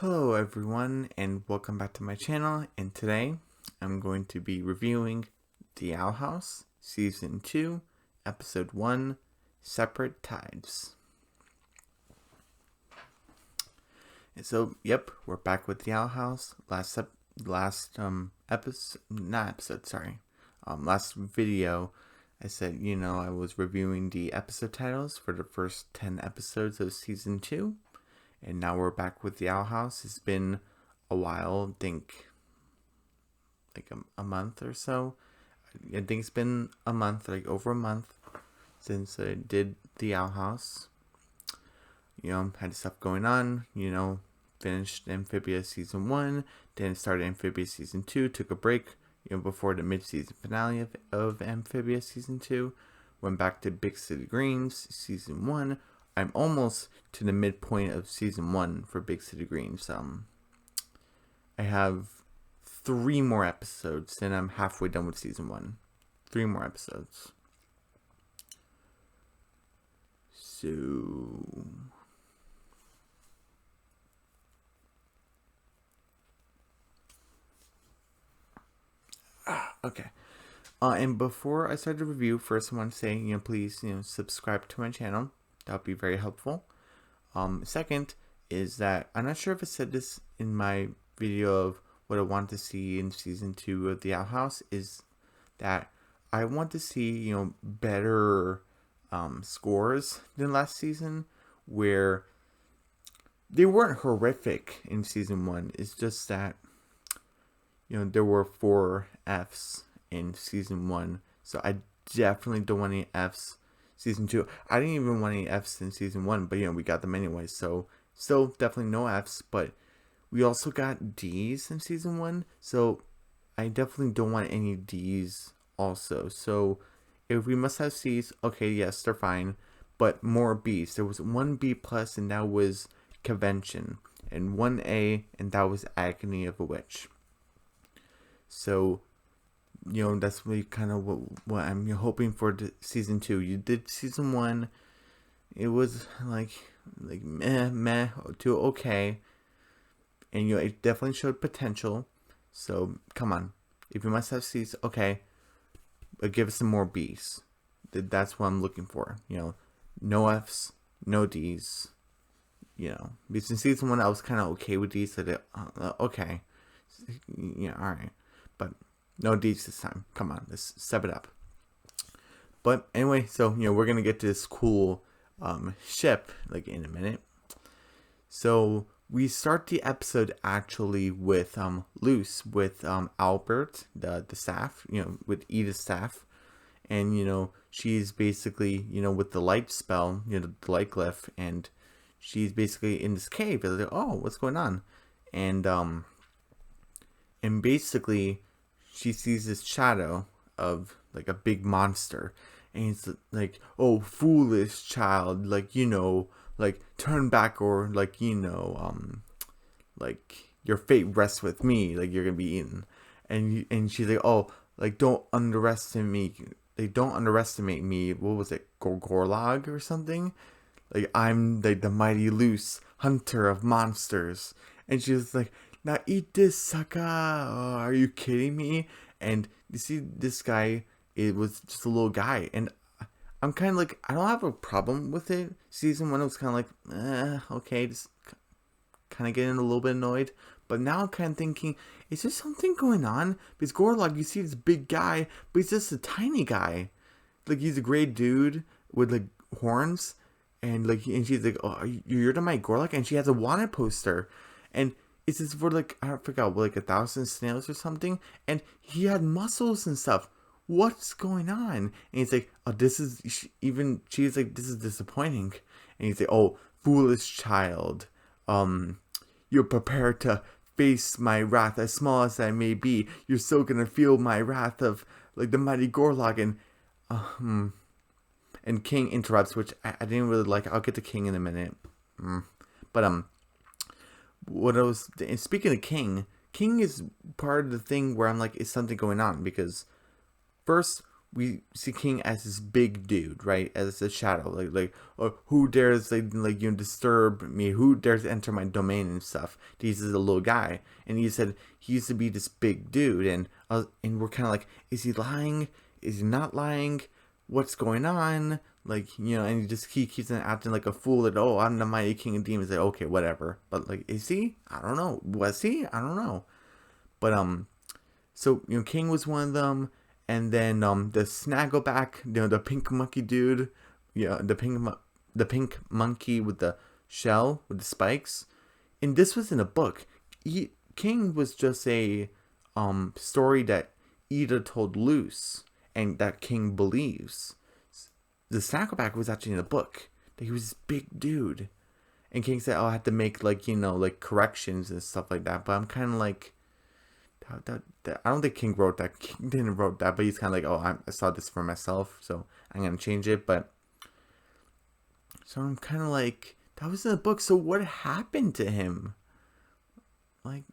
Hello everyone and welcome back to my channel, and today I'm going to be reviewing The Owl House Season 2 Episode 1 Separate Tides. And so, we're back with The Owl House. Last video I said, I was reviewing the episode titles for the first 10 episodes of Season 2. And now we're back with the Owl House. It's been a while, I think like a month or so. I think it's been a month, like over a month since I did the Owl House. Had stuff going on, finished Amphibious Season 1, then started Amphibious Season 2, took a break, before the mid-season finale of Amphibious Season 2, went back to Big City Greens Season 1, I'm almost to the midpoint of Season 1 for Big City Greens. I have 3 more episodes, and I'm halfway done with Season 1. 3 more episodes. So... okay. And before I start the review, first I want to say, please, subscribe to my channel. That would be very helpful. Second is that I'm not sure if I said this in my video of what I want to see in Season 2 of The Owl House, is that I want to see, better scores than last season, where they weren't horrific in Season 1. It's just that, there were 4 Fs in Season 1, so I definitely don't want any Fs Season 2. I didn't even want any Fs in Season 1, but we got them anyway, so still definitely no Fs, but we also got Ds in Season 1, so I definitely don't want any Ds also. So if we must have Cs, okay, yes, they're fine, but more Bs. There was 1 B+, and that was Convention, and 1 A, and that was Agony of a Witch. So that's really kind of what I'm hoping for Season 2. You did Season 1. It was like meh to okay. And it definitely showed potential. So come on. If you must have C's, okay. But give us some more B's. That's what I'm looking for. No F's, no D's. Because in Season 1 I was kind of okay with D's. So okay. Alright. But no D's this time. Come on, let's step it up. But anyway, so we're gonna get to this cool ship in a minute. So we start the episode actually with Luce, with Albert, the staff, with Edith's staff, and she's basically with the light spell, the light glyph, and she's basically in this cave. They're like, oh, what's going on? And basically she sees this shadow of a big monster, and he's like, oh, foolish child, turn back, or your fate rests with me, you're gonna be eaten. And she's like, oh, don't underestimate me. What was it, Gorlog or something? I'm the mighty Luce, hunter of monsters. And she's like, now eat this, sucker. Oh, are you kidding me? And you see, this guy, it was just a little guy. And I'm kind of I don't have a problem with it. Season 1, it was kind of okay, just kind of getting a little bit annoyed. But now I'm kind of thinking, is there something going on? Because Gorlog, you see this big guy, but he's just a tiny guy. He's a gray dude with horns. And and she's like, oh, you're the mighty Gorlog? And she has a wanted poster. And it's just for I forgot, 1,000 snails or something. And he had muscles and stuff. What's going on? And he's like, oh, she's like, this is disappointing. And he's like, oh, foolish child, you're prepared to face my wrath, as small as I may be. You're still gonna feel my wrath of the mighty Gorlog. And King interrupts, which I didn't really like. I'll get to King in a minute. But speaking of King is part of the thing where I'm like, is something going on? Because first we see King as this big dude, right? As a shadow, or who dares disturb me? Who dares enter my domain and stuff? He's a little guy, and he said he used to be this big dude, and we're kind of like, is he lying? Is he not lying? What's going on? And he keeps acting like a fool that, oh, I'm the mighty king of demons. Like, okay, whatever. But is he? I don't know. Was he? I don't know. But so King was one of them, and then the Snaggleback, the pink monkey dude, the pink monkey with the shell with the spikes, and this was in a book. King was just a story that Ida told Luce, and that King believes. The Snaggleback was actually in a book. That he was this big dude, and King said, "Oh, I had to make corrections and stuff like that." But I'm kind of like, I don't think King wrote that. King didn't wrote that, but he's kind of like, oh, I saw this for myself, so I'm gonna change it. But so I'm kind of like, that was in the book. So what happened to him? And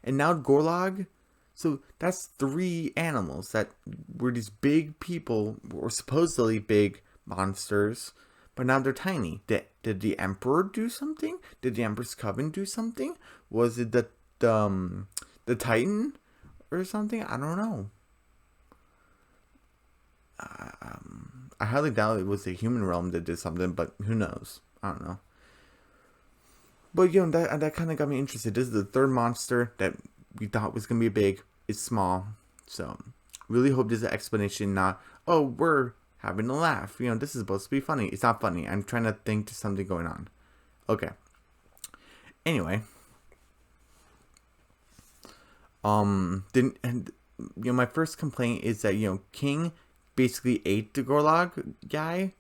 now Gorlog. So that's 3 animals that were these big people, or supposedly big monsters, but now they're tiny. Did the Emperor do something? Did the Emperor's Coven do something? Was it the Titan or something? I don't know. I highly doubt it was the human realm that did something, but who knows? I don't know. But that kind of got me interested. This is the 3rd monster that we thought was gonna be big. It's small, so really hope there's an explanation. Not, oh, we're having a laugh. This is supposed to be funny. It's not funny. I'm trying to think to something going on. Okay. Anyway. My first complaint is that King basically ate the Gorlog guy,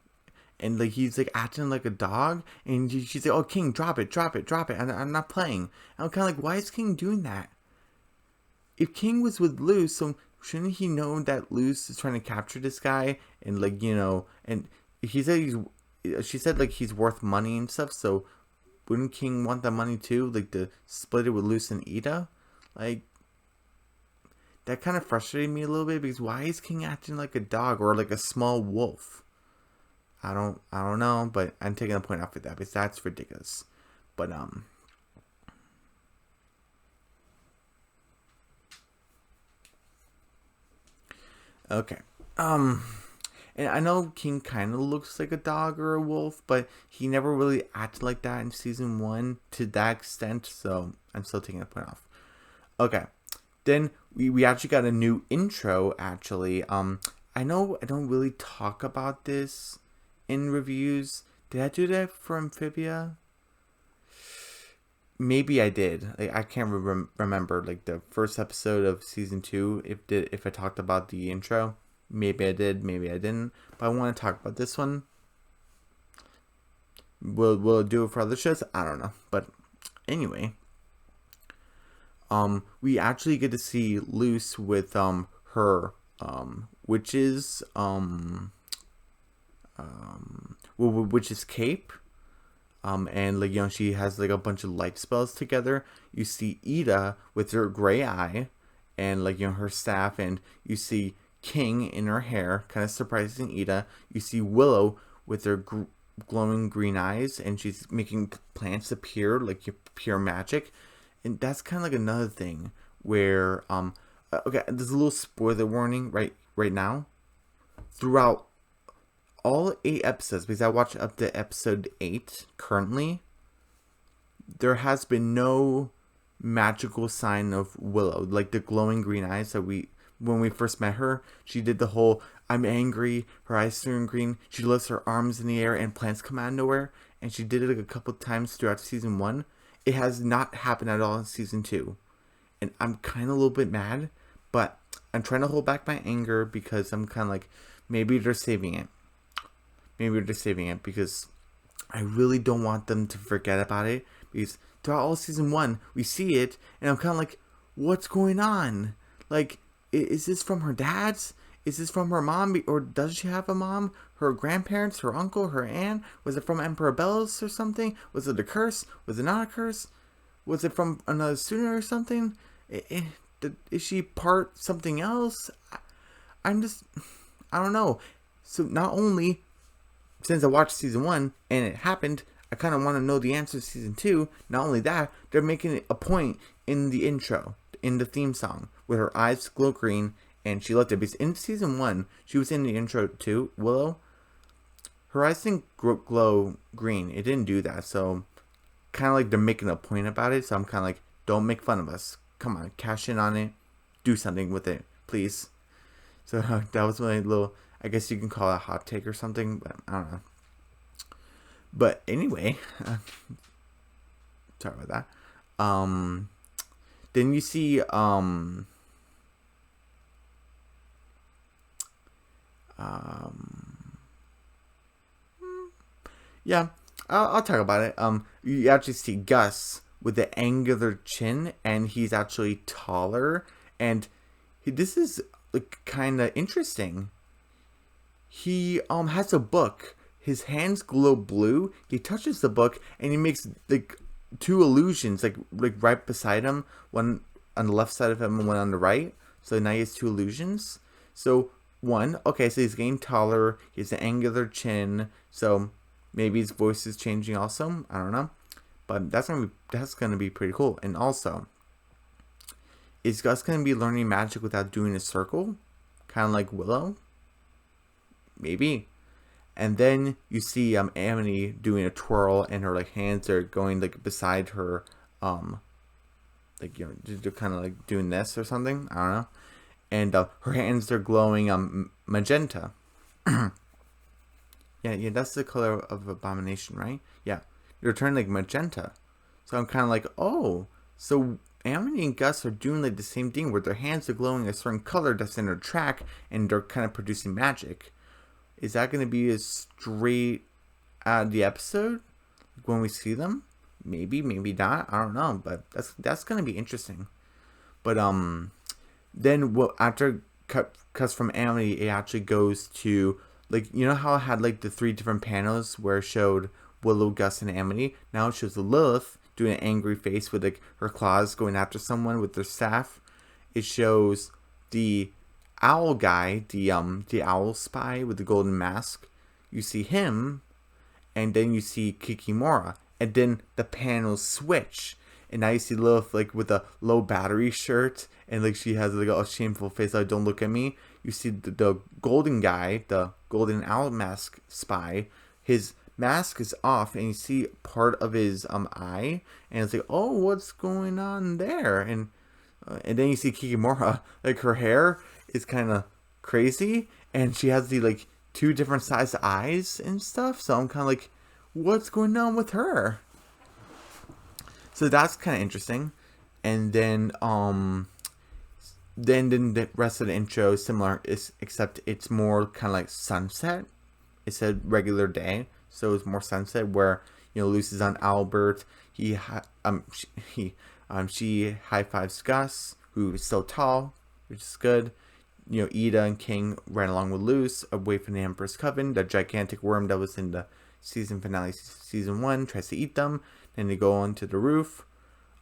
and he's acting like a dog, and she's like, oh, King, drop it, I'm not playing. And I'm kind of like, why is King doing that? If King was with Luce, so shouldn't he know that Luce is trying to capture this guy, and and she said he's worth money and stuff, so wouldn't King want that money too, to split it with Luce and Ida? That kind of frustrated me a little bit, because why is King acting like a dog or like a small wolf? I don't know, but I'm taking a point off of that because that's ridiculous. But okay. And I know King kind of looks like a dog or a wolf, but he never really acted like that in season 1 to that extent, so I'm still taking a point off. Okay. Then we actually got a new intro, actually. I know I don't really talk about this in reviews. Did I do that for Amphibia? Maybe I did. I can't remember the first episode of season 2 if I talked about the intro. Maybe I did, maybe I didn't. But I want to talk about this one. We'll do it for other shows? I don't know. But anyway, we actually get to see Luce with her witch's witch's cape. And she has a bunch of light spells together. You see Ida with her gray eye and her staff, and you see King in her hair, kind of surprising Ida. You see Willow with her glowing green eyes, and she's making plants appear like pure magic. And that's kind of another thing where okay, there's a little spoiler warning right now. Throughout all 8 episodes, because I watched up to episode 8 currently, there has been no magical sign of Willow, the glowing green eyes that when we first met her, she did the whole, I'm angry, her eyes turn green, she lifts her arms in the air and plants come out of nowhere, and she did it a couple times throughout season 1. It has not happened at all in season 2, and I'm kind of a little bit mad, but I'm trying to hold back my anger because I'm kind of like, maybe they're saving it. Maybe they're saving it because I really don't want them to forget about it, because throughout all season 1 we see it and I'm kind of like, what's going on? Is this from her dad's? Is this from her mom, or does she have a mom? Her grandparents, her uncle, her aunt? Was it from Emperor Bells or something? Was it a curse? Was it not a curse? Was it from another student or something? Is she part something else? I'm just, I don't know. So not only since I watched season 1 and it happened, I kind of want to know the answer to season 2. Not only that, they're making it a point in the intro, in the theme song, with her eyes glow green and she looked at it. Because in season 1, she was in the intro too, Willow. Her eyes didn't glow green. It didn't do that. So kind of like they're making a point about it. So I'm kind of like, don't make fun of us. Come on, cash in on it. Do something with it, please. So that was my little, I guess you can call it a hot take or something, but I don't know. But anyway, sorry about that. Then you see, yeah, I'll talk about it. You actually see Gus with the angular chin, and he's actually taller, and this is like kind of interesting. He has a book. His hands glow blue. He touches the book, and he makes like 2 illusions, like right beside him, one on the left side of him and one on the right. So now he has 2 illusions. So one, okay, so he's getting taller. He has an angular chin. So maybe his voice is changing also. I don't know, but that's gonna be pretty cool. And also, is Gus gonna be learning magic without doing a circle, kind of like Willow? Maybe. And then you see Amity doing a twirl, and her like hands are going like beside her, like they're kind of like doing this or something. I don't know. And her hands are glowing magenta. Yeah, that's the color of Abomination, right? Yeah, they're turning like magenta. So I'm kind of like, oh, so Amity and Gus are doing like the same thing where their hands are glowing a certain color that's in their track, and they're kind of producing magic. Is that going to be a straight out of the episode when we see them? Maybe, maybe not. I don't know, but that's going to be interesting. But then after cuts from Amity, it actually goes to like, you know how it had like the 3 different panels where it showed Willow, Gus, and Amity. Now it shows Lilith doing an angry face with like her claws going after someone with their staff. It shows the owl guy, the owl spy with the golden mask. You see him, and then you see Kikimora, and then the panels switch, and now you see Lilith like with a low battery shirt, and like she has like a shameful face like, don't look at me. You see the golden guy, the golden owl mask spy, his mask is off, and you see part of his eye, and it's like, oh, what's going on there? And then you see Kikimora, like her hair is kind of crazy, and she has the like 2 different sized eyes and stuff. So I'm kind of like, what's going on with her? So that's kind of interesting. And then the rest of the intro is similar, except it's more kind of like sunset. It said regular day, so it's more sunset, where Lucy's on Albert. She high fives Gus, who is so tall, which is good. Ida and King ran along with Luce away from the Emperor's Coven. The gigantic worm that was in the season finale, season 1, tries to eat them. Then they go onto the roof.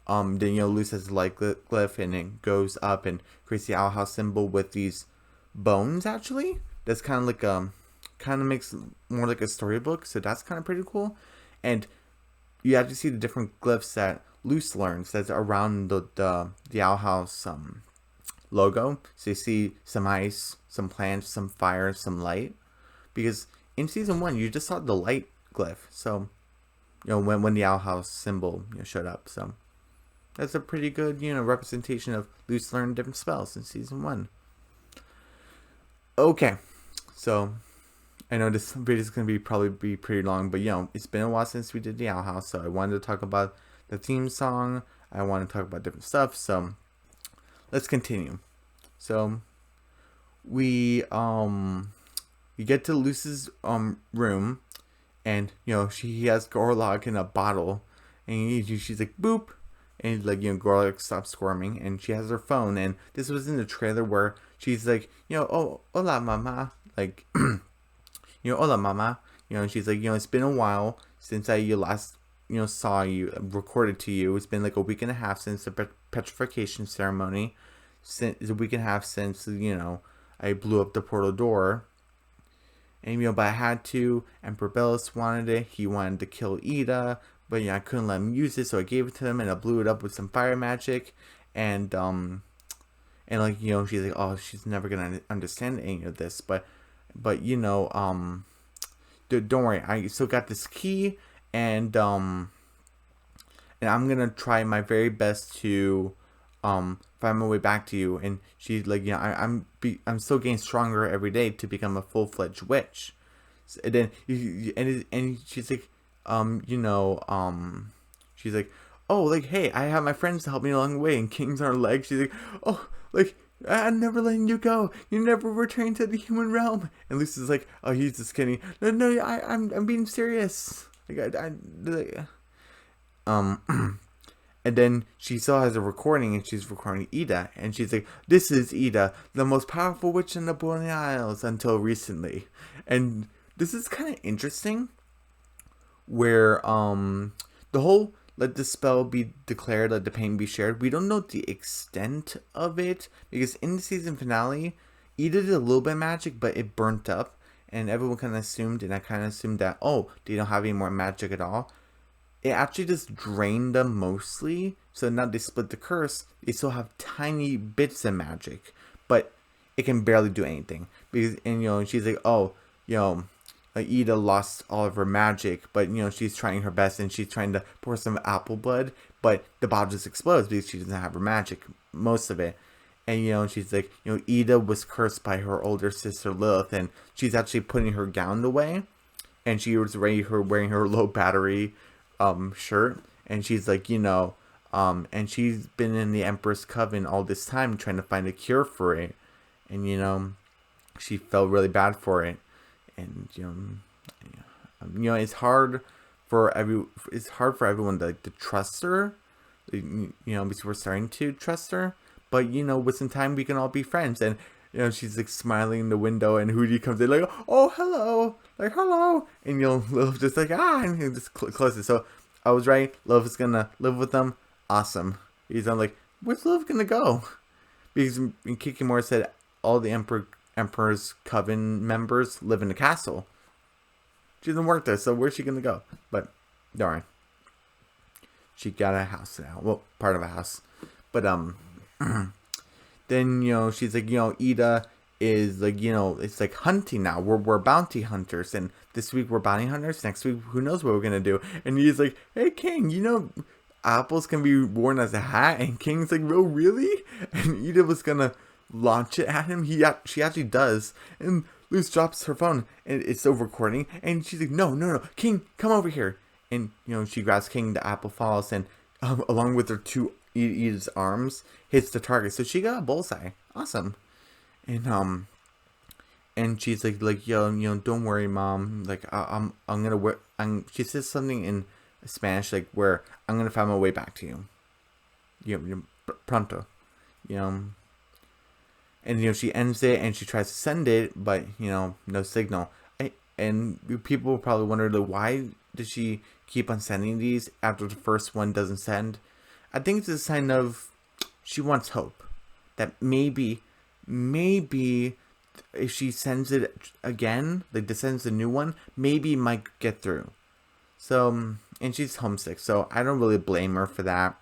Then Luce has a light glyph, and it goes up and creates the owl house symbol with these bones. Actually, that's kind of like kind of makes more like a storybook. So that's kind of pretty cool. And you have to see the different glyphs that Luce learns that's around the owl house logo. So you see some ice, some plants, some fire, some light. Because in season 1, you just saw the light glyph. So, when the owl house symbol showed up. So that's a pretty good representation of Luce learning different spells in season 1. Okay, so I know this video is going to probably be pretty long, but it's been a while since we did the owl house, so I wanted to talk about the theme song. I want to talk about different stuff, so let's continue. So we get to Luce's room, and he has Gorlok in a bottle, and she's like boop, and like Gorlok stops squirming, and she has her phone, and this was in the trailer where she's like oh hola mama, like hola mama, and she's like it's been a while since I last saw you, recorded to you. It's been like a week and a half since the petrification ceremony. Since a week and a half since I blew up the portal door. And but I had to. Emperor Belus wanted it. He wanted to kill Ida, but I couldn't let him use it, so I gave it to him, and I blew it up with some fire magic. And like she's like, oh, she's never gonna understand any of this, but don't worry, I still got this key, and I'm gonna try my very best to find my way back to you. And she's like, I'm still getting stronger every day to become a full-fledged witch. And then and she's like, she's like, oh, like, hey, I have my friends to help me along the way, and King's on her leg. She's like, oh, like, I'm never letting you go. You never return to the human realm. And Lucy's like, oh, he's just kidding. No, I'm being serious. And then she still has a recording, and she's recording Ida, and she's like, this is Ida, the most powerful witch in the Borneo Isles until recently. And this is kind of interesting, where the whole let the spell be declared, let the pain be shared, we don't know the extent of it, because in the season finale, Ida did a little bit of magic, but it burnt up, and everyone kind of assumed, and I kind of assumed that, oh, they don't have any more magic at all. It actually just drained them mostly, so now they split the curse. They still have tiny bits of magic, but it can barely do anything. Because, and she's like, oh, Ida lost all of her magic, but she's trying her best, and she's trying to pour some apple blood, but the bottle just explodes because she doesn't have her magic, most of it. And she's like, Ida was cursed by her older sister Lilith, and she's actually putting her gown away, and she was wearing her low battery shirt, and she's like, and she's been in the Emperor's Coven all this time trying to find a cure for it, and she felt really bad for it. And it's hard for everyone to trust her, because we're starting to trust her, but with some time we can all be friends. And she's like smiling in the window, and Hootie comes in like, oh, hello, like, hello, and Lilith just like, and he just closes. So I was right, Lilith is gonna live with them. Awesome. I'm like, where's Lilith gonna go? Because Kikimora said all the Emperor's Coven members live in the castle. She doesn't work there, so where's she gonna go? But darn, she got a house now. Well, part of a house. But then she's like, Ida is like, it's like hunting now. We're bounty hunters, and this week we're bounty hunters. Next week, who knows what we're gonna do? And he's like, hey, King, apples can be worn as a hat. And King's like, oh, really? And Ida was gonna launch it at him. She actually does, and Luce drops her phone, and it's still recording, and she's like, no, King, come over here. And she grabs King, the apple falls, and along with her two Ida's arms, hits the target, so she got a bullseye. Awesome. And she's like, don't worry, Mom, like, I'm gonna she says something in Spanish, like, where I'm gonna find my way back to you, pronto, And she ends it, and she tries to send it, but no signal. And people probably wonder, like, why does she keep on sending these after the first one doesn't send? I think it's a sign of she wants hope that maybe if she sends it again, like sends a new one, maybe it might get through. So, and she's homesick, so I don't really blame her for that.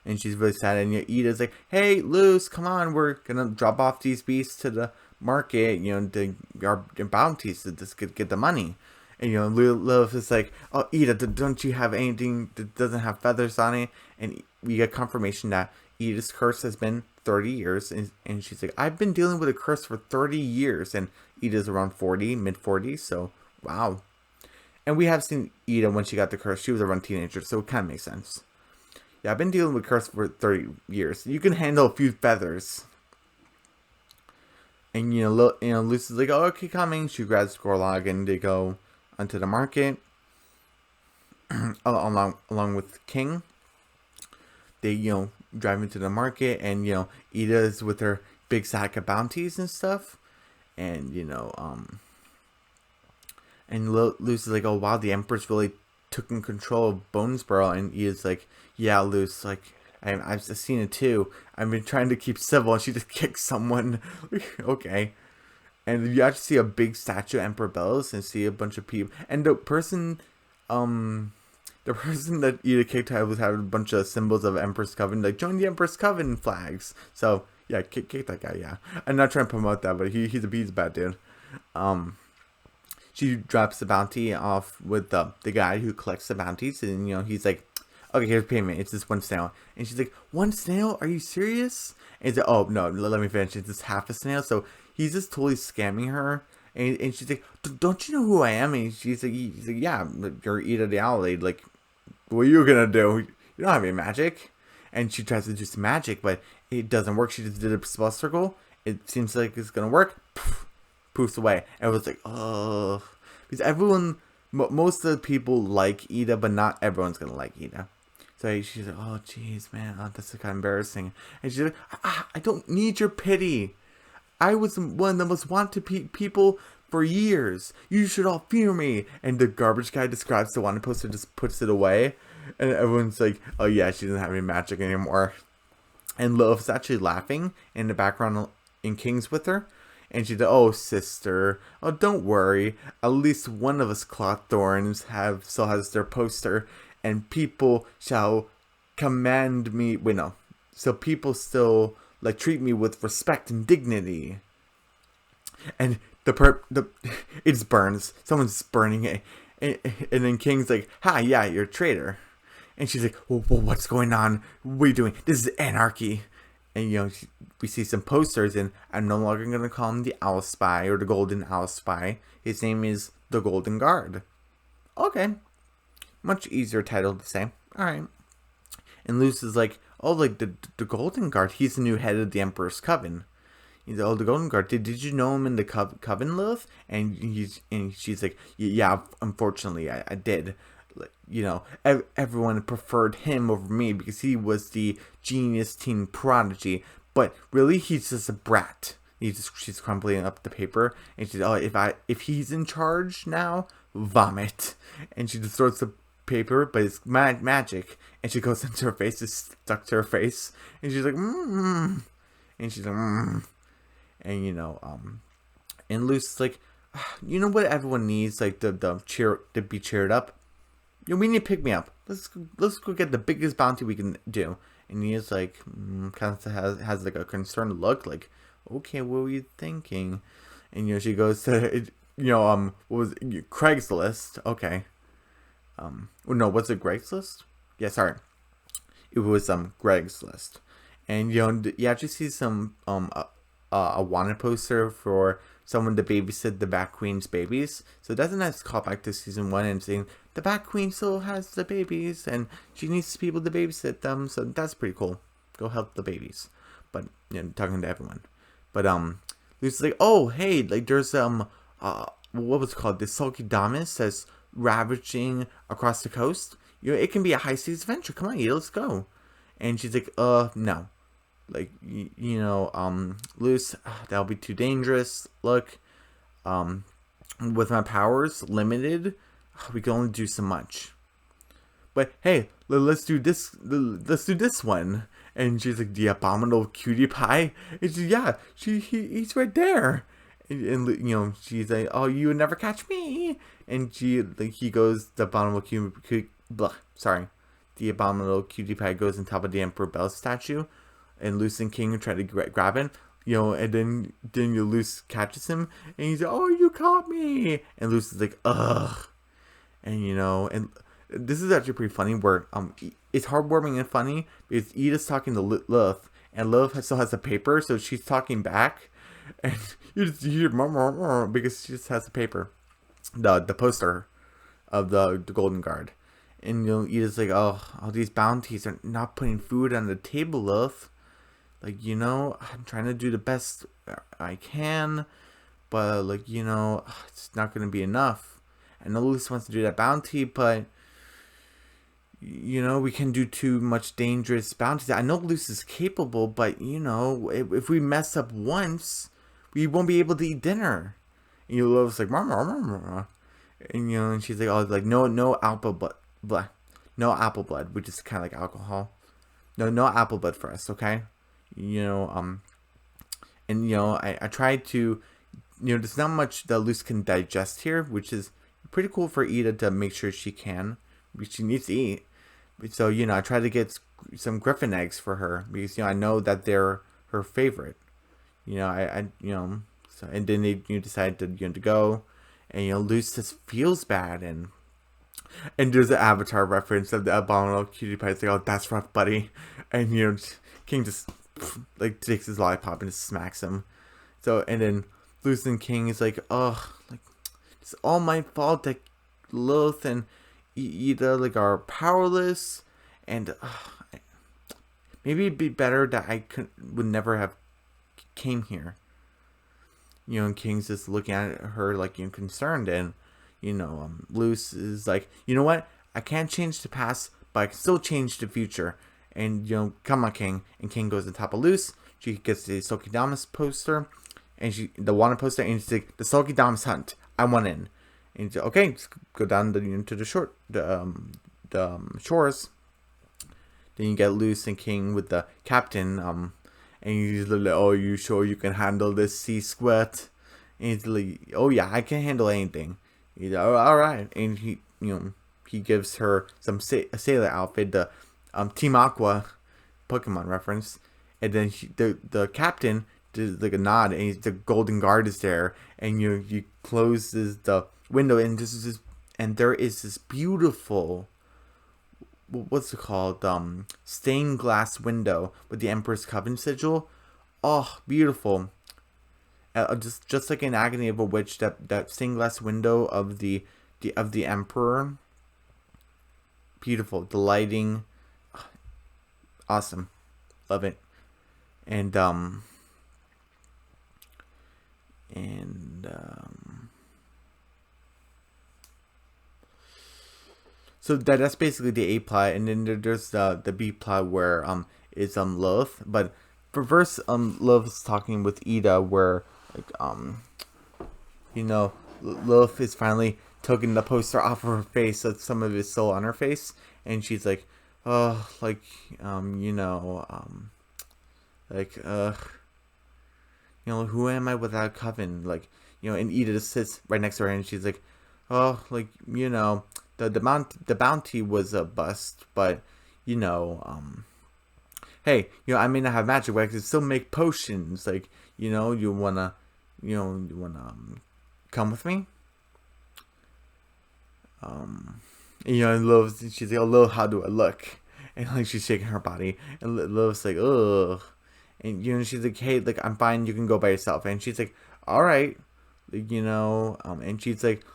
And she's really sad, and Ida's like, hey, Luce, come on, we're gonna drop off these beasts to the market, our bounties to just get the money. And Lilith is like, oh, Ida, don't you have anything that doesn't have feathers on it? And we get confirmation that Ida's curse has been 30 years, and she's like, I've been dealing with a curse for 30 years, and Ida's around 40, mid-40s, so wow. And we have seen Ida when she got the curse, she was around teenager, so it kind of makes sense. Yeah, I've been dealing with curse for 30 years. You can handle a few feathers. And Lucy's like, oh, okay, coming. She grabs Gorlog, and they go onto the market along with King. They drive into the market, and Ida's with her big sack of bounties and stuff. And and Lucy's like, oh wow, the Empress really took in control of Bonesborough. And Ida's like, yeah, Luce, like, I've seen it too. I've been trying to keep civil, and she just kicked someone. Okay. and you actually see a big statue of Emperor Bellos and see a bunch of people. And the person that Ida kicked was having a bunch of symbols of Emperor's Coven, like join the Emperor's Coven flags. So yeah, kick that guy. Yeah, I'm not trying to promote that, but he's a bad dude. She drops the bounty off with the guy who collects the bounties, and he's like, okay, here's payment. It's just one snail, and she's like, one snail? Are you serious? And he's like, oh no, let me finish. It's just half a snail. So he's just totally scamming her. And she's like, don't you know who I am? And he's like, yeah, you're Ida the Owl Lady. Like, what are you gonna do? You don't have any magic. And she tries to do some magic, but it doesn't work. She just did a spell circle. It seems like it's gonna work. Poofs away. And it was like, oh, because most of the people like Ida, but not everyone's gonna like Ida. So she's like, oh jeez, man, that's kind of embarrassing. And she's like, I don't need your pity. I was one of the most wanted people for years. You should all fear me. And the garbage guy describes the wanted poster, just puts it away. And everyone's like, oh yeah, she doesn't have any magic anymore. And Love's actually laughing in the background in King's with her. And she's like, oh sister, oh don't worry. At least one of us Clothorns still has their poster. And people shall command me. Wait, no. So people still treat me with respect and dignity. And it just burns. Someone's burning it. And then King's like, ha, yeah, you're a traitor. And she's like, well, what's going on? What are you doing? This is anarchy. And we see some posters, and I'm no longer going to call him the Owl Spy or the Golden Owl Spy. His name is the Golden Guard. Okay. Much easier title to say. Alright. And Luce is like, oh, like the Golden Guard, he's the new head of the Emperor's Coven. He's like, oh, the Golden Guard, did you know him in the Coven, Lilith? And she's like, yeah, unfortunately, I did. Everyone preferred him over me because he was the genius teen prodigy. But really, he's just a brat. She's crumpling up the paper, and she's, oh, if he's in charge now, vomit. And she just throws the paper, but it's magic, and she goes into her face, it's stuck to her face, and she's like, and she's like, and and Luce's like, you know what everyone needs, like the to be cheered up. We need to pick me up. Let's go get the biggest bounty we can do. And he is like, kind of has like a concerned look, like, okay, what were you thinking? And she goes to what was it? Craigslist? Okay. No, what's it, Craigslist? Yeah, sorry. It was Greg's List. And you actually see some a wanted poster for someone to babysit the Bat Queen's babies. So that's a nice callback to season 1 and saying the Bat Queen still has the babies and she needs people to babysit them. So that's pretty cool. Go help the babies. But talking to everyone. But Lucy's like, oh hey, like there's what was it called? The Sulky Damas that's ravaging across the coast. It can be a high seas adventure. Come on, let's go. And she's like, no. Like, Luce, that'll be too dangerous. Look, with my powers limited, we can only do so much. But hey, let's do this. Let's do this one. And she's like, the abominable cutie pie. And he's right there. And she's like, oh, you would never catch me. And he goes, the abominable the abominable cutie pie goes on top of the Emperor Bell statue. And Luce and King try to grab him, and then Luce catches him, and he's like, oh, you caught me, and Luce is like, ugh, and and this is actually pretty funny, where it's heartwarming and funny, because Ida's talking to Lilith, and Lilith still has the paper, so she's talking back, and you just hear because she just has the paper, the poster of the Golden Guard, and Ida's like, oh, all these bounties are not putting food on the table, Lilith. Like, I'm trying to do the best I can, but, it's not going to be enough. I know Luce wants to do that bounty, but, we can do too much dangerous bounties. I know Luce is capable, but, if we mess up once, we won't be able to eat dinner. And Luce's like, and, and she's like, oh, like, no apple blood, no apple blood, which is kind of like alcohol. No apple blood for us, okay? I tried to there's not much that Luz can digest here, which is pretty cool for Ida to make sure she can. She needs to eat. So, I try to get some griffin eggs for her because, I know that they're her favorite. So, and then they decide to, to go, and, Luz just feels bad, and there's an Avatar reference of the abominable cutie pie. It's like, oh, that's rough, buddy. And, King just, like, takes his lollipop and just smacks him. So, and then Luz and King is like, oh, like, it's all my fault that Lilith and Ida, like, are powerless. And maybe it'd be better that I would never have came here. And King's just looking at her, like, concerned. And, Luz is like, you know what? I can't change the past, but I can still change the future. And, come on, King. And King goes on top of Luz. She gets the Sokidamas poster. And the wanted poster. And she's like, the Sokidamas hunt. I want in. And he's like, okay, let's go down to the shores. Then you get Luz and King with the captain. And he's like, oh, you sure you can handle this, sea squirt? And he's like, oh yeah, I can handle anything. He's like, oh, all right. And he gives her a sailor outfit, the Team Aqua Pokemon reference. And then the captain does like a nod, and the Golden Guard is there. And you closes the window, and there is this beautiful, what's it called, stained glass window with the Emperor's Coven sigil. Oh, beautiful. Just like in Agony of a Witch, that stained glass window of the Emperor. Beautiful. The lighting, awesome. Love it. And so that's basically the A plot, and then there's the B plot where is Lilith. But for verse Lilith's talking with Ida, where like Lilith is finally taking the poster off of her face, so some of it's still on her face, and she's like, oh, like who am I without Coven? Like, and Ida just sits right next to her, and she's like, oh, like, the bounty was a bust, but hey, I may not have magic, but I can still make potions. Like, you wanna come with me? And Lilith, she's like, oh, Lilith, how do I look? And like she's shaking her body, and Lilith's like, ugh. And she's like, hey, like, I'm fine, you can go by yourself. And she's like, all right. Like, and she's like,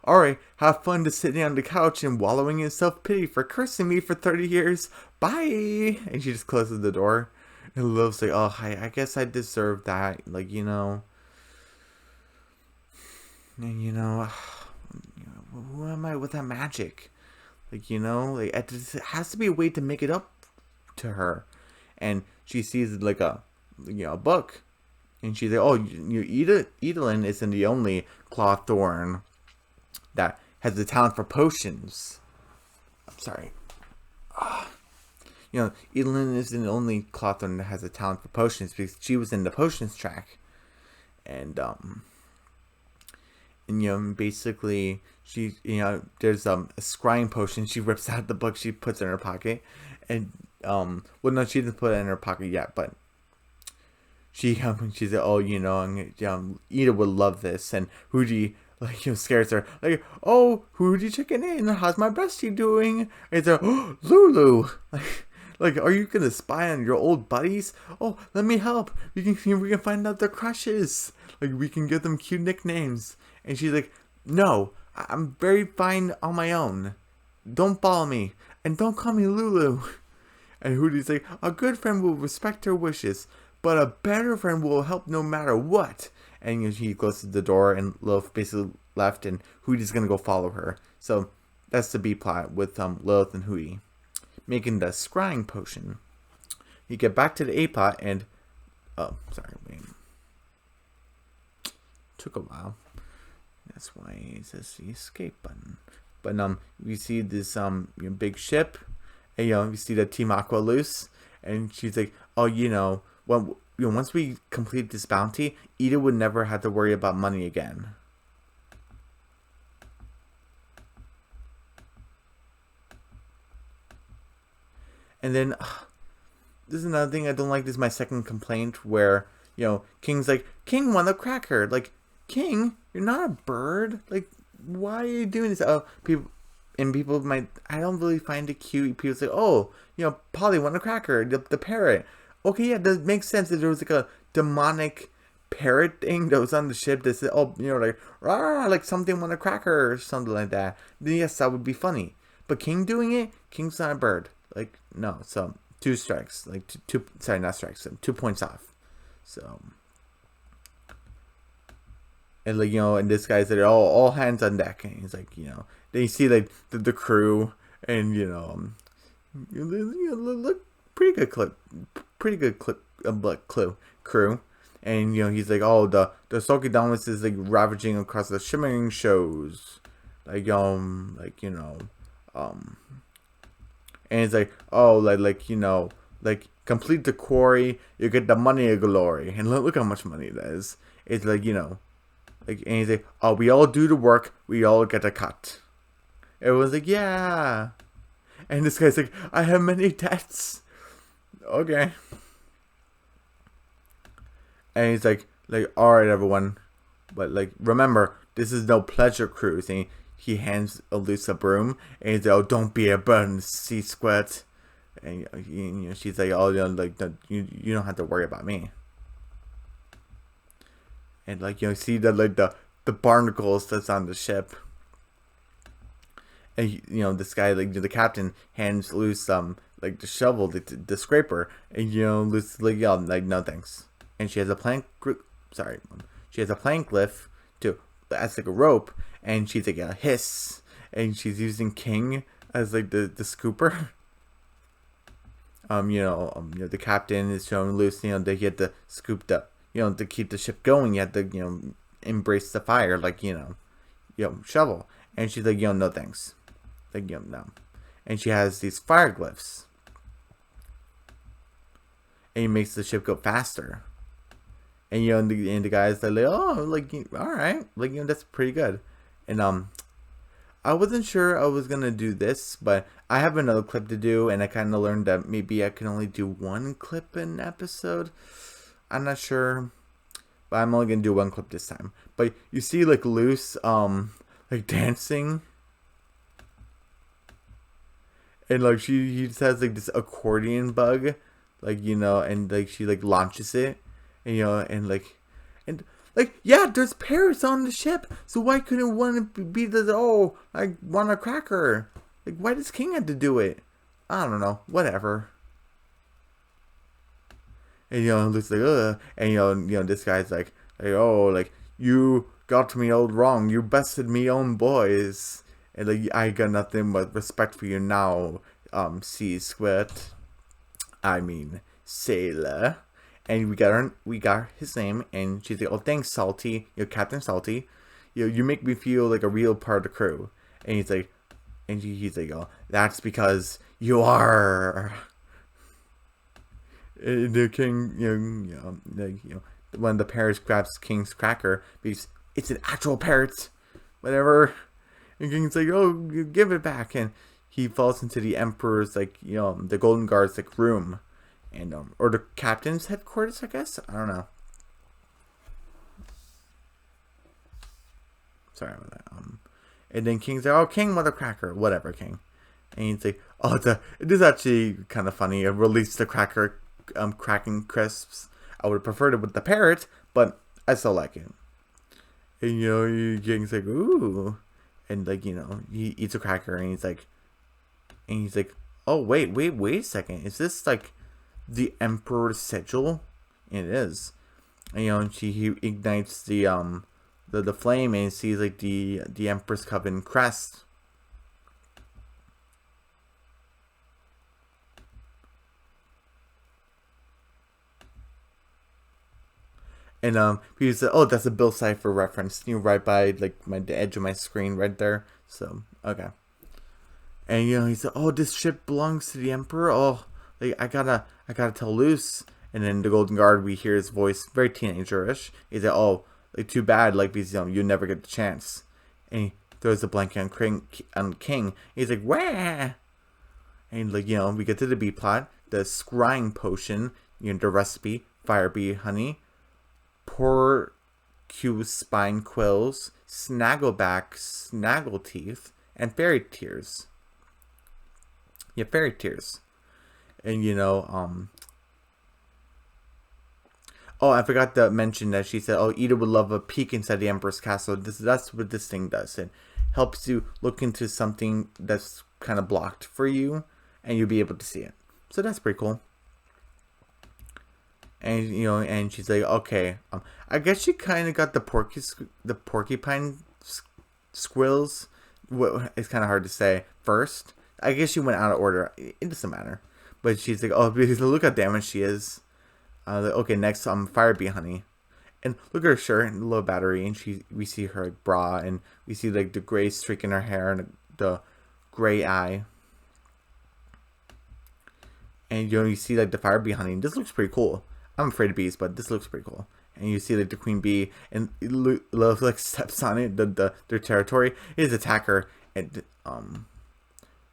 all right, have fun just sitting on the couch and wallowing in self-pity for cursing me for 30 years. Bye. And she just closes the door. And Lilith's like, oh, I guess I deserve that. Like, and who am I without magic? Like, like, it has to be a way to make it up to her. And she sees like a book, and she's like, oh, Edelyn isn't the only Clawthorn that has the talent for potions. I'm sorry. Edelyn isn't the only Clawthorn that has a talent for potions, because she was in the potions track. And basically she, there's a scrying potion. She rips out the book, she puts it in her pocket, and well, no, she didn't put it in her pocket yet, but she said, oh, Ida would love this. And Hooty, like, scares her, like, oh, Hooty chicken in, how's my bestie doing? And it's like, oh, Lulu, like, are you gonna spy on your old buddies? Oh, let me help. We can find out their crushes. Like, we can give them cute nicknames. And she's like, no, I'm very fine on my own. Don't follow me, and don't call me Lulu. And Hooty's like, a good friend will respect her wishes, but a better friend will help no matter what. And he closes the door, and Lilith basically left, and Hooty's gonna go follow her. So that's the B plot with Lilith and Hooty making the scrying potion. You get back to the A plot, and took a while. That's why it says the escape button. But we see this big ship, and you see the Team Aqua Luz, and she's like, oh, once we complete this bounty, Ida would never have to worry about money again. And then this is another thing I don't like. This is my second complaint, where King's like, King want a cracker. Like, King, you're not a bird. Like, why are you doing this? Oh, people might. I don't really find it cute. People say, oh, Polly want a cracker. The parrot. Okay, yeah, that makes sense. If there was like a demonic parrot thing that was on the ship that said, oh, like, rah, like something want a cracker or something like that, then yes, that would be funny. But King doing it, King's not a bird. Like, no. So 2 strikes. Like two. Sorry, not strikes. 2 points off. So, and like and this guy's like, all hands on deck, and he's like, then you see like the crew, and look pretty good crew, and he's like, oh, the Sokidamas is like ravaging across the shimmering shows, like and it's like, oh, like complete the quarry, you get the money of glory, and look how much money that is. It's like like, and he's like, oh, we all do the work, we all get a cut. Everyone's like, yeah. And this guy's like, I have many debts. Okay. And he's like, all right, everyone, but like, remember, this is no pleasure cruise. And he hands Luz a broom, and he's like, oh, don't be a burden, sea squirt. And she's like, oh, like, you don't have to worry about me. And like, see the barnacles that's on the ship. And this guy, like, the captain hands Luz like the shovel, the scraper, and Luz is like, yeah, like, no thanks. And she has a plank. She has a plank lift too. That's like a rope, and she's like a hiss, and she's using King as like the scooper. The captain is showing Luz, that he had to scoop the, to keep the ship going. You had to, embrace the fire, like, shovel. And she's like, no thanks. Like, no. And she has these fire glyphs. And he makes the ship go faster. And, the guys are like, oh, like, alright. Like, that's pretty good. And, I wasn't sure I was gonna do this, but I have another clip to do, and I kind of learned that maybe I can only do 1 clip an episode. I'm not sure, but I'm only gonna do 1 clip this time. But you see, like, Luz, like, dancing, and like he just has like this accordion bug, like, and like she like launches it, and and like, yeah, there's parrots on the ship, so why couldn't one be I want a cracker? Like, why does King have to do it? I don't know, whatever. And Luz like, ugh, and this guy's like, oh, like, you got me all wrong, you bested me own boys, and like, I got nothing but respect for you now, sea squid. I mean, sailor. And we got his name, and she's like, oh, thanks, Salty, Captain Salty, you make me feel like a real part of the crew. And he's like, he's like, oh, that's because you are. And the King, when the parrot grabs King's cracker, because it's an actual parrot, whatever. And King's like, oh, give it back, and he falls into the Emperor's, like, the Golden Guard's, like, room. And or the captain's headquarters, I guess. I don't know. Sorry about that. And then King's like, "Oh, King, mother cracker, whatever, King." And he's like, "Oh, it is actually kind of funny. I released the cracker, cracking crisps. I would have preferred it with the parrot, but I still like it." And King's like, "Ooh," and like he eats a cracker, and he's like, "Oh, wait a second. Is this like the Emperor's sigil?" And it is. And he ignites the flame, and sees like the Emperor's Coven crest. And he said, "Oh, that's a Bill Cipher reference, right by like the edge of my screen right there." So okay. And he said, "Oh, this ship belongs to the Emperor. Oh, like I gotta tell Luz." And then the Golden Guard, we hear his voice, very teenager-ish. He's like, oh, like, too bad, like, because, you never get the chance. And he throws the blanket on King. He's like, wah! And, like, we get to the B plot. The scrying potion, the recipe, fire bee honey, porcupine quills, snaggleback snaggleteeth, and fairy tears. Yeah, fairy tears. And, oh, I forgot to mention that she said, oh, Ida would love a peek inside the Emperor's castle. That's what this thing does. It helps you look into something that's kind of blocked for you, and you'll be able to see it. So that's pretty cool. And, and she's like, okay, I guess she kind of got the porcupine squills. It's kind of hard to say first. I guess she went out of order. It doesn't matter. But she's like, oh, because look how damaged she is. Like, okay, next, fire bee honey. And look at her shirt and the low battery. And we see her like, bra. And we see like the gray streak in her hair and the gray eye. And you see like the fire bee honey. This looks pretty cool. I'm afraid of bees, but this looks pretty cool. And you see like the queen bee, and Lilith like steps on it, their territory. It is attack her, and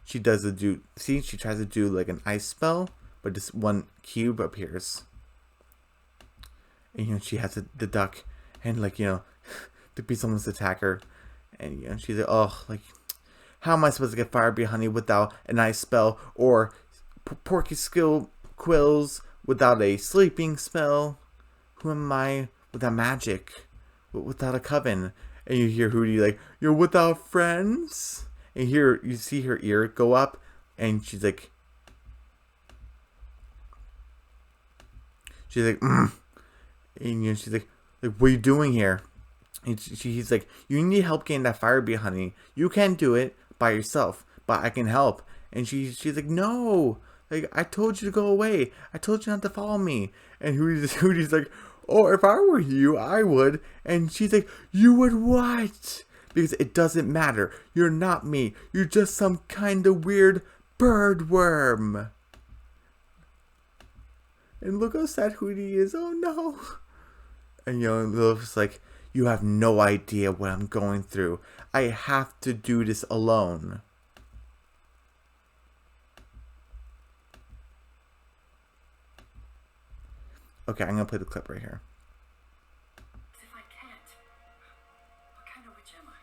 she does she tries to do like an ice spell, but this one cube appears. And she has the duck, and like to be someone's attacker, and she's like, oh, like how am I supposed to get fire bee honey without an ice spell, or porky skill quills without a sleeping spell? Who am I without magic? Without a coven? And you hear Hooty like, you're without friends? And here you see her ear go up, and she's like, mm. And she's like, what are you doing here? And he's like, you need help getting that fire bee honey. You can't do it by yourself, but I can help. And she's like, no. Like, I told you to go away. I told you not to follow me. And Hooty's like, oh, if I were you, I would. And she's like, you would what? Because it doesn't matter. You're not me. You're just some kind of weird bird worm. And look how sad Hooty is. Oh, no. And, Lilith's like, you have no idea what I'm going through. I have to do this alone. Okay, I'm gonna play the clip right here. If I can't, what kind of witch am I?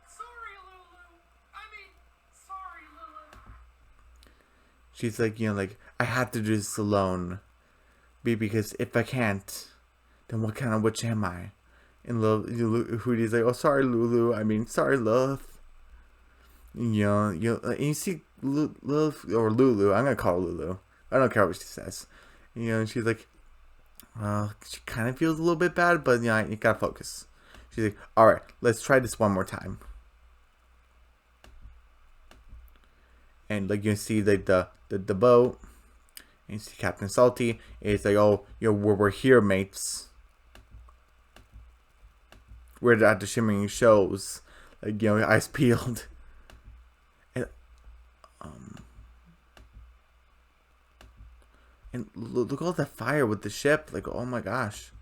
Sorry, Lulu. Sorry, Lulu. She's like, like, I have to do this alone. Because if I can't, then what kind of witch am I? And Hooty's like, oh, sorry, Lulu. Sorry, Lilith. And you see Lilith, or Lulu. I'm gonna call her Lulu. I don't care what she says. And she's like, she kind of feels a little bit bad, but you gotta focus. She's like, all right, let's try this one more time. And like you see like the boat, and you see Captain Salty. It's like, oh, we're here, mates. We're at the shimmering shows, like eyes peeled, and look at all that fire with the ship. Like, oh my gosh.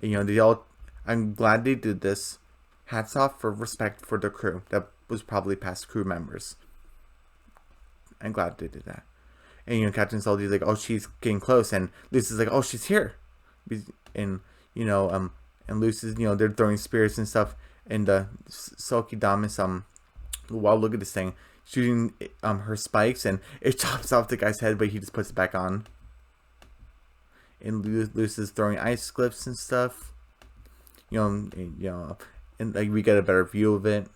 And, they all, I'm glad they did this. Hats off for respect for the crew. That was probably past crew members. I'm glad they did that. And, Captain Salty's like, oh, she's getting close. And Lucy's like, oh, she's here. And, and Lucy's, they're throwing spears and stuff. And, Sulky Damas, wow, look at this thing. Shooting, her spikes. And it chops off the guy's head, but he just puts it back on. And Luce is throwing ice clips and stuff, and like we get a better view of it.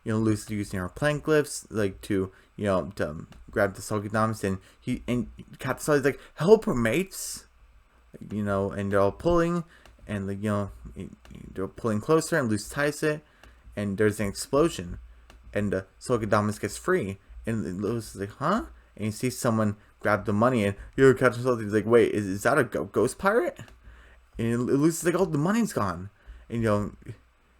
Luce is using her plank glyphs like to grab the Sulky Damas, and Captain Salty's like, help her, mates, and they're all pulling, and like they're pulling closer, and Luce ties it, and there's an explosion, and the Sulky Damas gets free, and Luce is like, huh? And you see someone grab the money, and Captain Salty's like, wait, is that a ghost pirate? And Lucy's is like, oh, the money's gone. And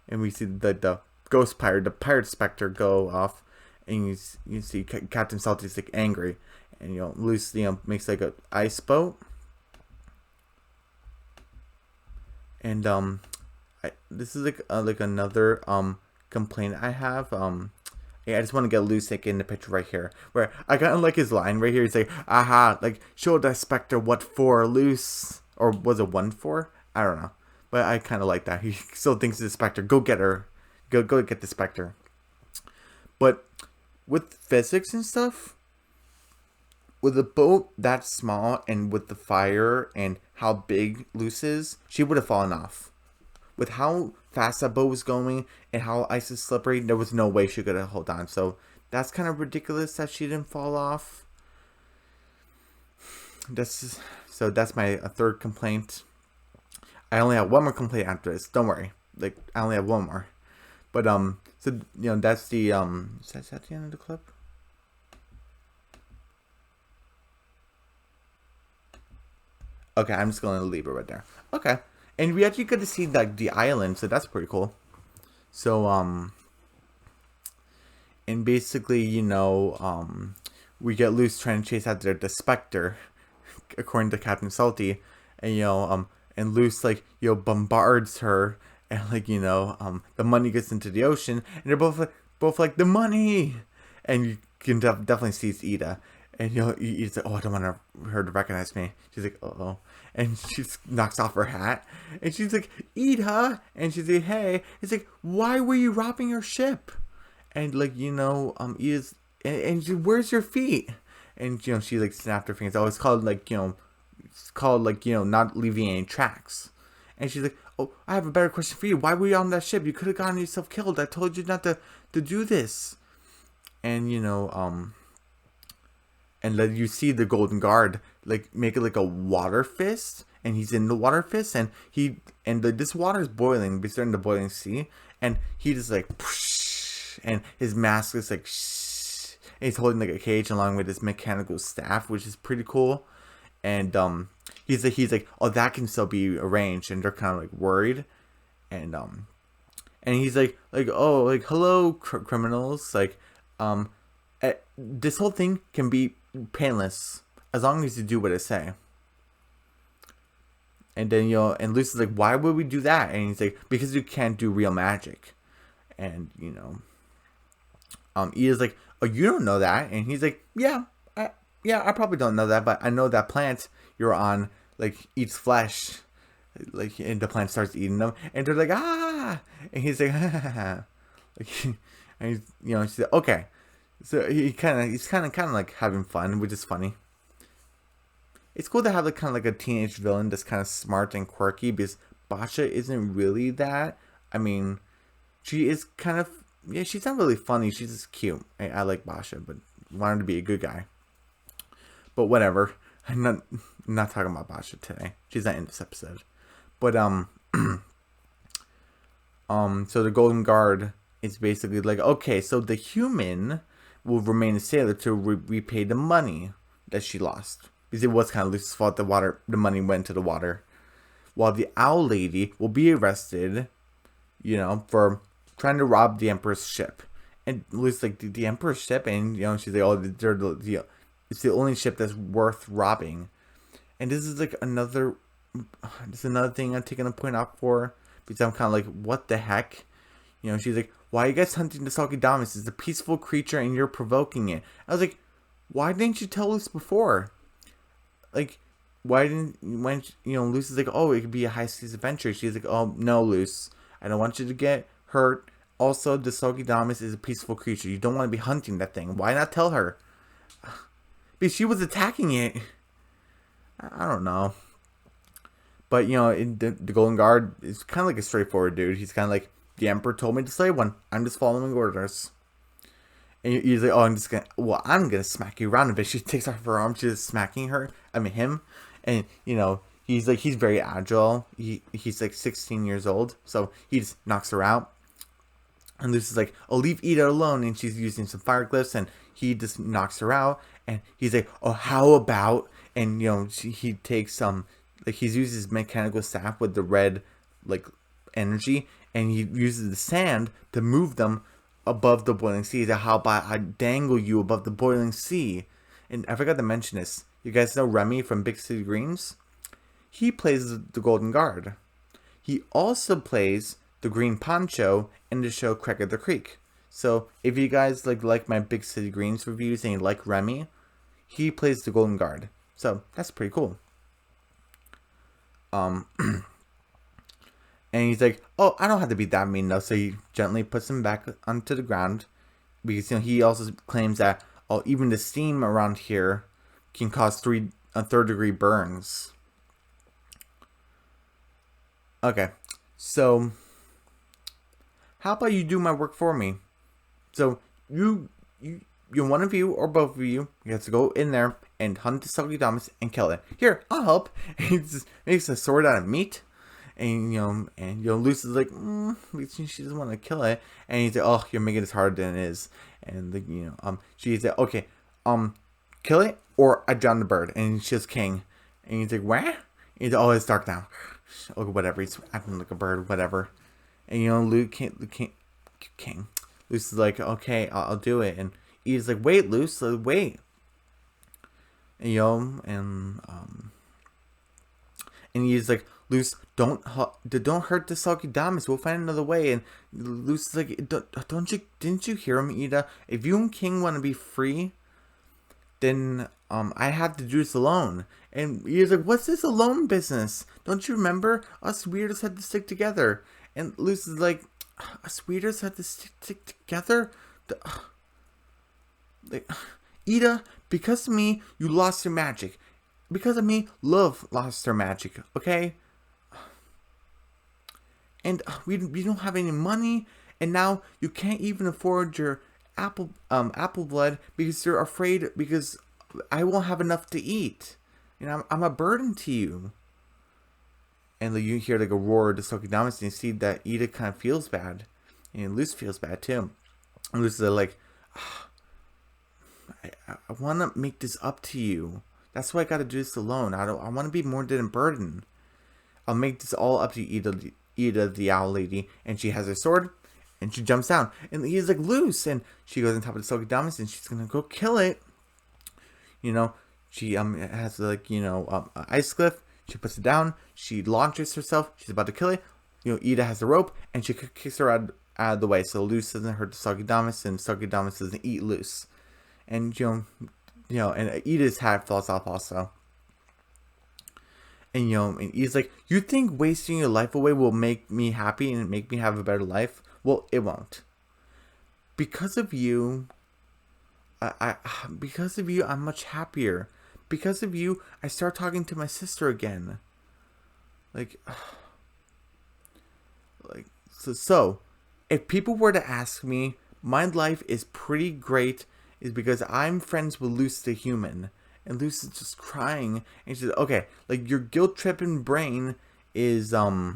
and we see the ghost pirate, the pirate specter, go off, and you see Captain Salty's like angry, and Luz makes like a ice boat, and this is like another complaint I have. Yeah, I just want to get Luz like in the picture right here, where I kind of like his line right here. He's like, "Aha! Like show the Spectre what for, Luz." Or was it 1-4? I don't know. But I kind of like that. He still thinks it's the Spectre. Go get her. Go get the Spectre. But with physics and stuff, with a boat that small and with the fire and how big Luz is, she would have fallen off. With how fast that boat was going and how ice is slippery, there was no way she could have held on. So that's kind of ridiculous that she didn't fall off. So that's my third complaint. I only have one more complaint after this. Don't worry. Like I only have one more. But so that's the is that the end of the clip? Okay, I'm just gonna leave it right there. Okay. And we actually get to see like the island, so that's pretty cool. So and basically, we get Luz trying to chase after the Spectre, according to Captain Salty, and and Luz like bombards her, and like the money gets into the ocean, and they're both like the money, and you can definitely see it's Ida, and he's like, oh, I don't want her to recognize me. She's like, oh, and she knocks off her hat, and she's like, Ida, and she's like, hey, it's like, why were you robbing your ship? And like Ida's and she, where's your feet? And she like snapped her fingers. Oh, it's called like not leaving any tracks. And she's like, oh, I have a better question for you. Why were you on that ship? You could have gotten yourself killed. I told you not to do this. And and then you see the Golden Guard like make it like a water fist, and he's in the water fist, and this water is boiling. We're starting the boiling sea, and he just like, and his mask is like, and he's holding like a cage along with his mechanical staff, which is pretty cool. And he's like, oh, that can still be arranged, and they're kind of like worried, and he's like, oh, like hello, criminals, like this whole thing can be painless as long as you do what I say. And then and Luz is like, why would we do that? And he's like, because you can't do real magic. And Ida's like, oh, you don't know that? And he's like, yeah, I probably don't know that, but I know that plant you're on like eats flesh, like, and the plant starts eating them, and they're like, ah, and he's like, like, and she's like, okay. So he's kind of like having fun, which is funny. It's cool to have like kind of like a teenage villain that's kind of smart and quirky, because Basha isn't really that. I mean, she is kind of, yeah, she's not really funny. She's just cute. I like Basha, but want her to be a good guy. But whatever. I'm not talking about Basha today. She's not in this episode. But so the Golden Guard is basically like, okay, so the human will remain a sailor to repay the money that she lost, because it was kind of Luz's fault. The money went to the water, while the Owl Lady will be arrested, for trying to rob the Emperor's ship. And Luz's like, the Emperor's ship, and she's like, oh, it's the only ship that's worth robbing. And this is like another thing I'm taking a point out for, because I'm kind of like, what the heck? She's like, why are you guys hunting the Salkidamus? It's a peaceful creature and you're provoking it. I was like, why didn't you tell Luz before? Like, when Luz is like, oh, it could be a high seas adventure. She's like, oh, no, Luz, I don't want you to get hurt. Also, the Salkidamus is a peaceful creature. You don't want to be hunting that thing. Why not tell her? Because she was attacking it. I don't know. But, the Golden Guard is kind of like a straightforward dude. He's kind of like, the Emperor told me to slay one. I'm just following orders. And he's like, oh, I'm gonna smack you around a bit. She takes off her arm. She's smacking him. And, he's like, he's very agile. He's like 16 years old. So he just knocks her out. And Luz is like, oh, leave Ida alone. And she's using some fire glyphs. And he just knocks her out. And he's like, oh, how about? And, he takes he uses his mechanical staff with the red, energy. And he uses the sand to move them above the boiling sea. He's like, how about I dangle you above the boiling sea? And I forgot to mention this. You guys know Remy from Big City Greens? He plays the Golden Guard. He also plays the Green Poncho in the show Craig of the Creek. So if you guys like my Big City Greens reviews and you like Remy, he plays the Golden Guard. So that's pretty cool. And he's like, oh, I don't have to be that mean though. So he gently puts him back onto the ground, because he also claims that even the steam around here can cause third-degree burns. Okay, so how about you do my work for me? So you one of you or both of you have to go in there and hunt the Sockyodamus and kill it. Here, I'll help. And he just makes a sword out of meat, and Lucy's like, she doesn't want to kill it, and he's like, oh, you're making this harder than it is, and she's like, okay, kill it or I drown the bird, and she's king, and he's like, what? And he's like, oh, it's dark now. Okay, whatever. He's acting like a bird, whatever. And King. Lucy's like, okay, I'll do it. And he's like, wait, Luce, wait. And and he's like, Luce, don't hurt the Sockyodamus. We'll find another way. And Lucy's like, didn't you hear him, Ida? If you and King want to be free, then I have to do this alone. And he's like, what's this alone business? Don't you remember? Us weirdos had to stick together. And Lucy's like, us weirdos had to stick together? Ida, because of me, you lost your magic. Because of me, love lost her magic, okay? And we don't have any money, and now you can't even afford your apple blood because you're afraid because I won't have enough to eat. I'm a burden to you. And you hear like a roar of the Sockyodamus, and you see that Ida kind of feels bad, and Luce feels bad too. And Luce is like, I want to make this up to you. That's why I got to do this alone. I want to be more than a burden. I'll make this all up to Ida the Owl Lady, and she has her sword, and she jumps down, and he's like, Luce, and she goes on top of the Sockyodamus, and she's gonna go kill it. She has ice cliff. She puts it down. She launches herself. She's about to kill it. Ida has the rope, and she kicks her out of the way, so Luce doesn't hurt the Sockyodamus, and Sockyodamus doesn't eat Luce. And and Ida's hat falls off also. And and he's like, you think wasting your life away will make me happy and make me have a better life? Well, it won't. Because of you, I'm much happier. Because of you, I start talking to my sister again. So, if people were to ask me, my life is pretty great, is because I'm friends with Luce the human. And Luce is just crying, and she says, okay, your guilt-tripping brain is, sorry,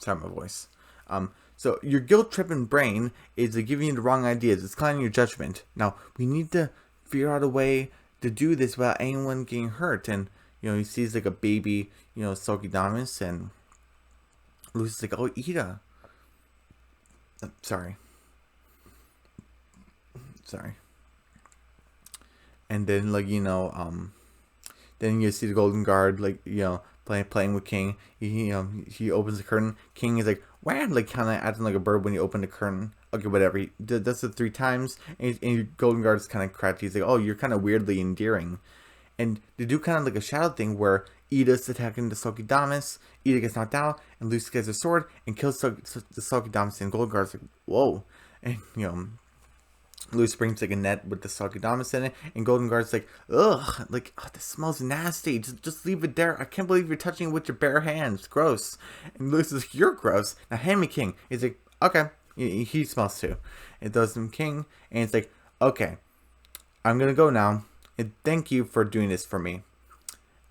my voice. So your guilt-tripping brain is giving you the wrong ideas. It's clouding your judgment. Now, we need to figure out a way to do this without anyone getting hurt. And, he sees, a baby, Sockyodamus, and Lucy's like, oh, Ida. Sorry. And then, then you see the Golden Guard, playing with King. He opens the curtain. King is like, wow, kind of acting like a bird when you open the curtain. Okay, whatever. He does it 3 times, and Golden Guard is kind of cracked. He's like, oh, you're kind of weirdly endearing. And they do kind of a shadow thing where Ida's attacking the Sockyodamus. Ida gets knocked out, and Lucy gets a sword and kills the Sockyodamus. And Golden Guard's like, whoa. And Lucy brings a net with the Sockyodamus in it, and Golden Guard's like, ugh, this smells nasty. Just leave it there. I can't believe you're touching it with your bare hands. Gross. And Lucy's like, you're gross. Now hand me King. He's like, okay. He smells too. It does him King, and it's like, okay, I'm gonna go now. And thank you for doing this for me.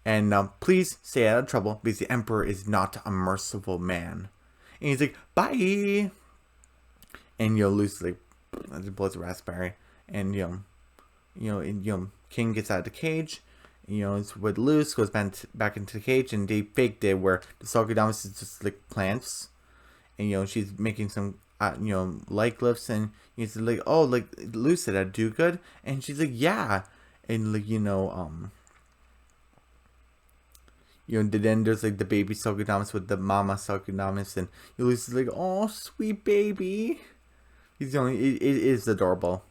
And please stay out of trouble, because the Emperor is not a merciful man. And he's like, bye. And Lucy's like, blows a raspberry, and King gets out of the cage. It's with Luce, goes back into the cage, and they faked it where the Sockyodamus is just plants, and she's making some like lifts, and he's like, oh, like Lucy, did I do good? And she's like, yeah, and like then there's like the baby Sokudamas with the mama Sokudamas, and Lucy's like, oh, sweet baby. He's it is adorable.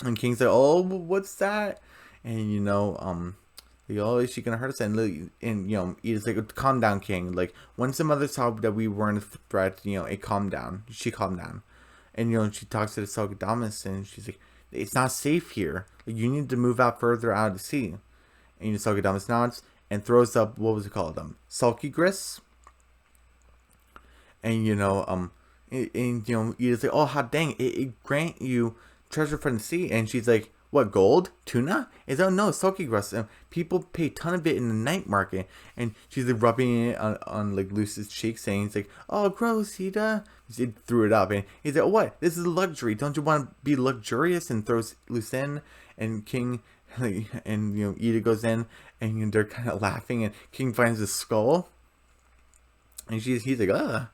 And King's like, oh, what's that? And like, oh, is she gonna hurt us? And Ida's like, calm down, King. Like, once the mother saw that we weren't a threat, it calmed down. She calmed down. And she talks to the Sokudamas, and she's like, it's not safe here. Like, you need to move out further out of the sea. And Sokudamas nods and throws up, what was it called? Sulky grist. And Ida's like, oh, hot dang, it grant you treasure from the sea. And she's like, what, gold? Tuna? It's, oh no, sulky grist. People pay a ton of it in the night market. And she's like rubbing it on like Lucy's cheek, saying, it's like, oh, gross, Ida. She threw it up, and he's like, oh, what? This is luxury. Don't you want to be luxurious? And throws Lucy in, and King, and Ida goes in, and they're kind of laughing, and King finds a skull, and he's like, ugh.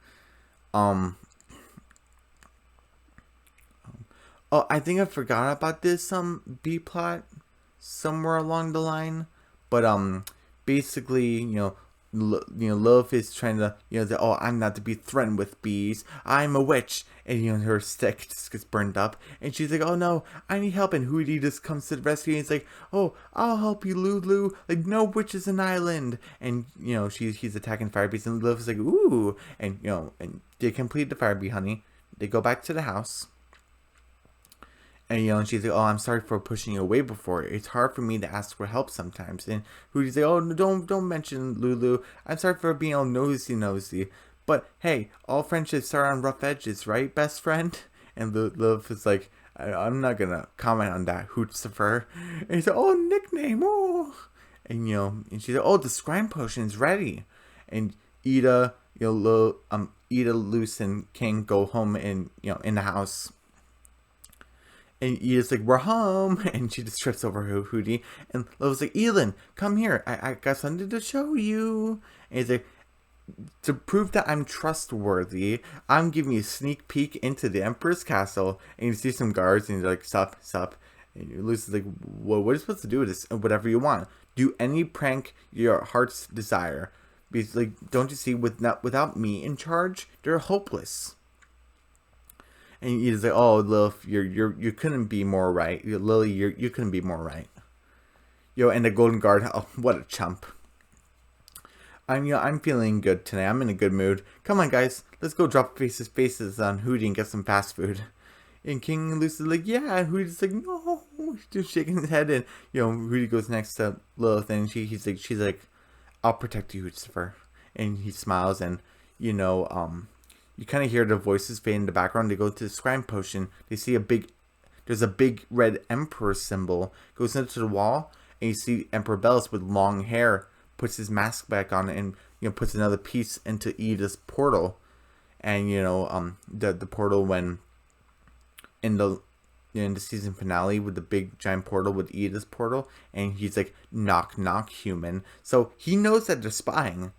Oh, I think I forgot about this B plot somewhere along the line, but basically, Lilith is trying to, say, oh, I'm not to be threatened with bees. I'm a witch, and her stick just gets burned up, and she's like, oh no, I need help, and Hooty just comes to the rescue, and he's like, oh, I'll help you, Lulu. Like, no witch is an island, and he's attacking fire bees, and Lilith's like, ooh, and and they complete the fire bee honey. They go back to the house. And and she's like, oh, I'm sorry for pushing you away before. It's hard for me to ask for help sometimes. And Hooty's like, oh, don't mention Lulu. I'm sorry for being all nosy. But hey, all friendships are on rough edges, right, best friend? And Lilith is like, I'm not gonna comment on that, Hootsifer. And he's like, oh, nickname, oh. And and she's like, oh, the scrying potion is ready. And Ida, Ida, Luce, and King go home in the house. And Ida's like, we're home. And she just trips over Hooty. And Lilith's like, Elin, come here. I got something to show you. And he's like, to prove that I'm trustworthy, I'm giving you a sneak peek into the Emperor's castle. And you see some guards, and you're like, sup. And Lucy's like, well, what are you supposed to do with this? Whatever you want. Do any prank your heart's desire. Because, like, don't you see, without me in charge, they're hopeless. And Ida's like, oh, Lilith, you couldn't be more right. Lily, you couldn't be more right. And the Golden Guard, oh, what a chump. I'm feeling good today. I'm in a good mood. Come on, guys, let's go drop faces on Hooty and get some fast food. And King and Lucy's like, yeah. And Hooty's like, no. He's just shaking his head, and Hooty goes next to Lilith, and she's like, I'll protect you, Lucifer. And he smiles, and you kind of hear the voices fade in the background. They go to the scrying potion. They see there's a big red emperor symbol. Goes into the wall, and you see Emperor Belus with long hair puts his mask back on, and puts another piece into Ida's portal. And the portal when in the season finale with the big giant portal with Ida's portal, and he's like, knock knock, human. So he knows that they're spying.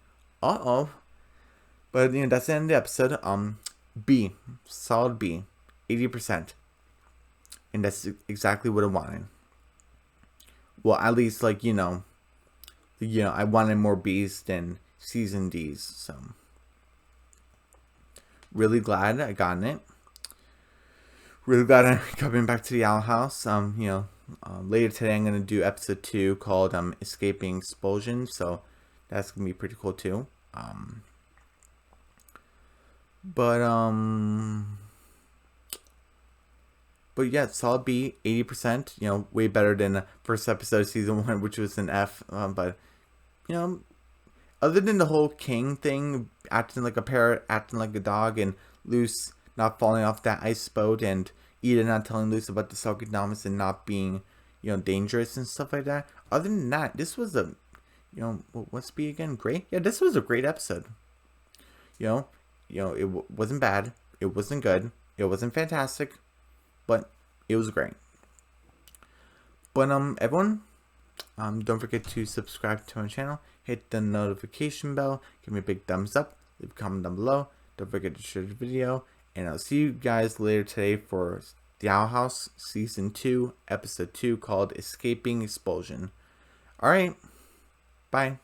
But that's the end of the episode. B, solid B, 80%, and that's exactly what I wanted. Well, at least I wanted more B's than season D's. So really glad I gotten it. Really glad I'm coming back to the Owl House. Later today I'm gonna do episode 2 called Escaping Expulsion. So that's gonna be pretty cool too. But yeah, solid B, 80%. Way better than the first episode of season 1, which was an F. But other than the whole King thing, acting like a parrot, acting like a dog, and Luce not falling off that ice boat, and Ida not telling Luce about the Sokudamas and not being dangerous and stuff like that. Other than that, this was a what's B again? Great. Yeah, this was a great episode. It wasn't bad. It wasn't good. It wasn't fantastic, but it was great. But everyone, don't forget to subscribe to my channel. Hit the notification bell. Give me a big thumbs up. Leave a comment down below. Don't forget to share the video. And I'll see you guys later today for The Owl House Season 2, Episode 2 called Escaping Expulsion. Alright, bye.